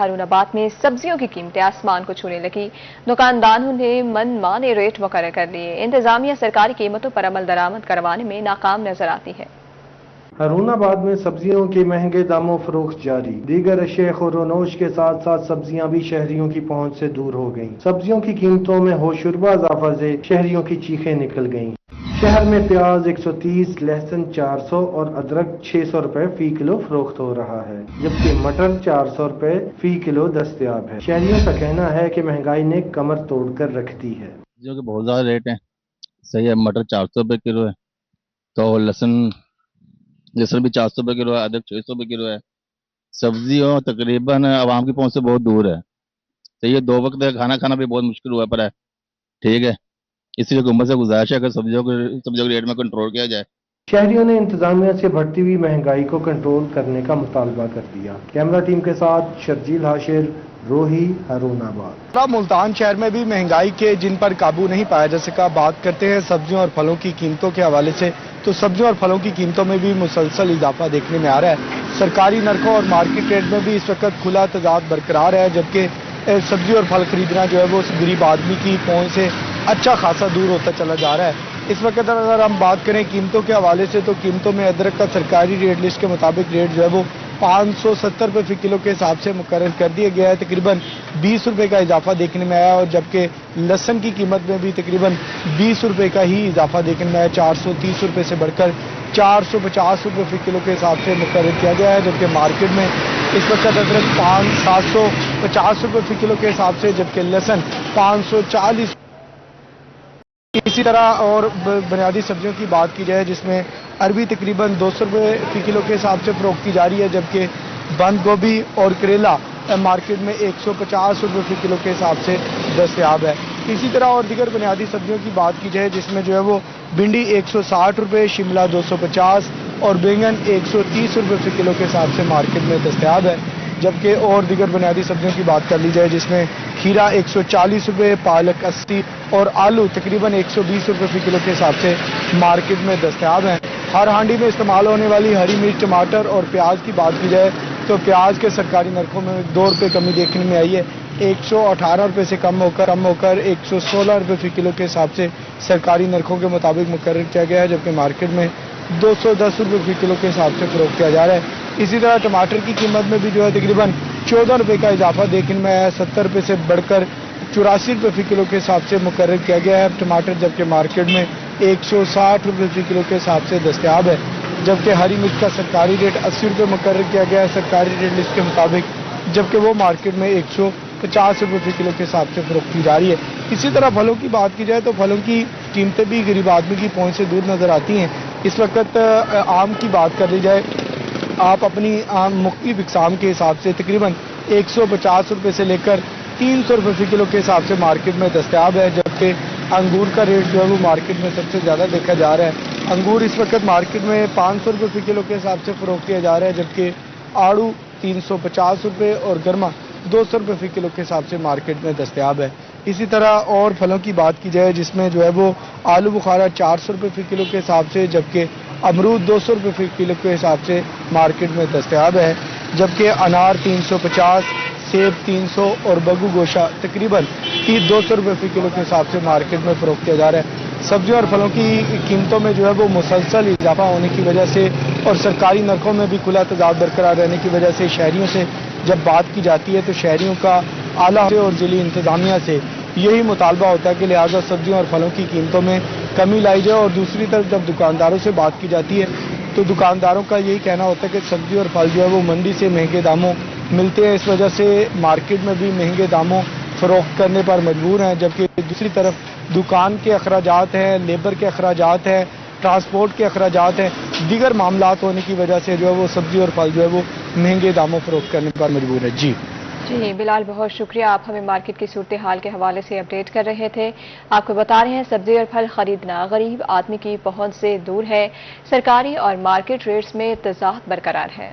ہارون آباد میں سبزیوں کی قیمتیں آسمان کو چھونے لگی۔ دکانداروں نے من مانے ریٹ مقرر کر لیے۔ انتظامیہ سرکاری قیمتوں پر عمل درآمد کروانے میں ناکام نظر آتی ہے۔ ہارون آباد میں سبزیوں کے مہنگے داموں فروخت جاری۔ دیگر اشیاء خور و نوش کے ساتھ ساتھ سبزیاں بھی شہریوں کی پہنچ سے دور ہو گئیں۔ سبزیوں کی قیمتوں میں ہوشربا اضافہ سے شہریوں کی چیخیں نکل گئیں۔ شہر میں پیاز 130، لہسن 400 اور ادرک 600 روپے فی کلو فروخت ہو رہا ہے، جبکہ مٹر 400 روپے فی کلو دستیاب ہے۔ شہریوں کا کہنا ہے کہ مہنگائی نے کمر توڑ کر رکھ دی ہے۔ جو کہ بہت زیادہ ریٹ ہیں، صحیح ہے۔ مٹر 400 روپے کلو ہے، تو لہسن بھی 400 روپے کلو ہے، ادرک 600 روپے کلو ہے۔ سبزیوں تقریباً عوام کی پہنچ سے بہت دور ہے، صحیح ہے۔ 2 وقت کا کھانا کھانا بھی بہت مشکل ہوا پڑا ہے، ٹھیک ہے۔ اس لیے حکومت سے گزارش ہے کہ سبزیوں کے ریٹ میں کنٹرول کیا جائے۔ شہریوں نے انتظامیہ سے بڑھتی ہوئی مہنگائی کو کنٹرول کرنے کا مطالبہ کر دیا۔ کیمرہ ٹیم کے ساتھ شرجیل ہاشر، روہی، ہارون آباد۔ ملتان شہر میں بھی مہنگائی کے جن پر قابو نہیں پایا جا سکا۔ بات کرتے ہیں سبزیوں اور پھلوں کی قیمتوں کے حوالے سے، تو سبزیوں اور پھلوں کی قیمتوں میں بھی مسلسل اضافہ دیکھنے میں آ رہا ہے۔ سرکاری نرخوں اور مارکیٹ ریٹ میں بھی اس وقت کھلا تضاد برقرار ہے، جبکہ سبزی اور پھل خریدنا جو ہے وہ غریب آدمی کی پہنچ سے اچھا خاصا دور ہوتا چلا جا رہا ہے۔ اس وقت اگر ہم بات کریں قیمتوں کے حوالے سے، تو قیمتوں میں ادرک کا سرکاری ریٹ لسٹ کے مطابق ریٹ جو ہے وہ 570 روپے فی کلو کے حساب سے مقرر کر دیا گیا ہے۔ تقریباً 20 روپے کا اضافہ دیکھنے میں آیا، اور جبکہ لہسن کی قیمت میں بھی تقریباً 20 روپے کا ہی اضافہ دیکھنے میں آیا۔ 430 روپے سے بڑھ کر 450 روپے فی کلو کے حساب سے مقرر کیا گیا ہے، جبکہ مارکیٹ میں اس وقت ادرک 750 روپے فی کلو کے حساب سے، جبکہ لہسن 540۔ اسی طرح اور بنیادی سبزیوں کی بات کی جائے، جس میں عربی تقریباً 200 روپے فی کلو کے حساب سے فروخت کی جا رہی ہے، جبکہ بند گوبھی اور کریلا مارکیٹ میں 150 روپے فی کلو کے حساب سے دستیاب ہے۔ اسی طرح اور دیگر بنیادی سبزیوں کی بات کی جائے، جس میں جو ہے وہ بھنڈی 160 روپے، شملہ 250 اور بینگن 130 روپے فی کلو کے حساب سے مارکیٹ میں دستیاب ہے، جبکہ اور دیگر بنیادی سبزیوں کی بات کر لی جائے، جس میں کھیرا 140 روپے، پالک 80 اور آلو تقریباً 120 روپے فی کلو کے حساب سے مارکیٹ میں دستیاب ہیں۔ ہر ہانڈی میں استعمال ہونے والی ہری مرچ، ٹماٹر اور پیاز کی بات کی جائے، تو پیاز کے سرکاری نرخوں میں 2 روپے کمی دیکھنے میں آئی ہے۔ 118 روپے سے کم ہو کر 116 روپے فی کلو کے حساب سے سرکاری نرخوں کے مطابق مقرر کیا گیا ہے، جبکہ مارکیٹ میں 210 روپے فی کلو کے حساب سے فروخت کیا جا رہا ہے۔ اسی طرح ٹماٹر کی قیمت میں بھی جو ہے تقریباً 14 روپے کا اضافہ دیکھنے میں آیا، 70 روپے سے بڑھ کر 84 روپے فی کلو کے حساب سے مقرر کیا گیا ہے ٹماٹر، جبکہ مارکیٹ میں 160 روپے فی کلو کے حساب سے دستیاب ہے، جبکہ ہری مرچ کا سرکاری ریٹ 80 روپے مقرر کیا گیا ہے سرکاری ریٹ لسٹ کے مطابق، جبکہ وہ مارکیٹ میں 150 روپے فی کلو کے حساب سے فروخت کی جا رہی ہے۔ اسی طرح پھلوں کی بات کی جائے، تو پھلوں کی قیمتیں بھی غریب آدمی کی پہنچ سے دور نظر آتی ہیں۔ اس وقت آم کی بات کر لی جائے، آپ اپنی مختلف اقسام کے حساب سے تقریباً 150 روپے سے لے کر 300 روپے فی کلو کے حساب سے مارکیٹ میں دستیاب ہے، جبکہ انگور کا ریٹ جو ہے وہ مارکیٹ میں سب سے زیادہ دیکھا جا رہا ہے۔ انگور اس وقت مارکیٹ میں 500 روپے فی کلو کے حساب سے فروخت کیا جا رہا ہے، جبکہ آڑو 350 روپے اور گرما 200 روپے فی کلو کے حساب سے مارکیٹ میں دستیاب ہے۔ اسی طرح اور پھلوں کی بات کی جائے، جس میں جو ہے وہ آلو بخارا 400 روپے فی کلو کے حساب سے، جبکہ امرود 200 روپے فی کلو کے حساب سے مارکیٹ میں دستیاب ہے، جبکہ انار 350، سیب 300 اور بگو گوشہ تقریباً 200 روپے فی کلو کے حساب سے مارکیٹ میں فروخت کیا جا رہا ہے۔ سبزیوں اور پھلوں کی قیمتوں میں جو ہے وہ مسلسل اضافہ ہونے کی وجہ سے اور سرکاری نرخوں میں بھی کھلا تضاد برقرار رہنے کی وجہ سے شہریوں سے جب بات کی جاتی ہے، تو شہریوں کا اعلیٰ اور ضلعی انتظامیہ سے یہی مطالبہ ہوتا ہے کہ لہٰذا سبزیوں اور پھلوں کی قیمتوں میں کمی لائی جائے، اور دوسری طرف جب دکانداروں سے بات کی جاتی ہے، تو دکانداروں کا یہی کہنا ہوتا ہے کہ سبزی اور پھل جو ہے وہ منڈی سے مہنگے داموں ملتے ہیں، اس وجہ سے مارکیٹ میں بھی مہنگے داموں فروخت کرنے پر مجبور ہیں، جبکہ دوسری طرف دکان کے اخراجات ہیں، لیبر کے اخراجات ہیں، ٹرانسپورٹ کے اخراجات ہیں، دیگر معاملات ہونے کی وجہ سے جو ہے وہ سبزی اور پھل جو ہے وہ مہنگے داموں فروخت کرنے پر مجبور ہے۔ جی بلال، بہت شکریہ، آپ ہمیں مارکیٹ کی صورتحال کے حوالے سے اپڈیٹ کر رہے تھے۔ آپ کو بتا رہے ہیں سبزی اور پھل خریدنا غریب آدمی کی پہنچ سے دور ہے، سرکاری اور مارکیٹ ریٹس میں تضاد برقرار ہے۔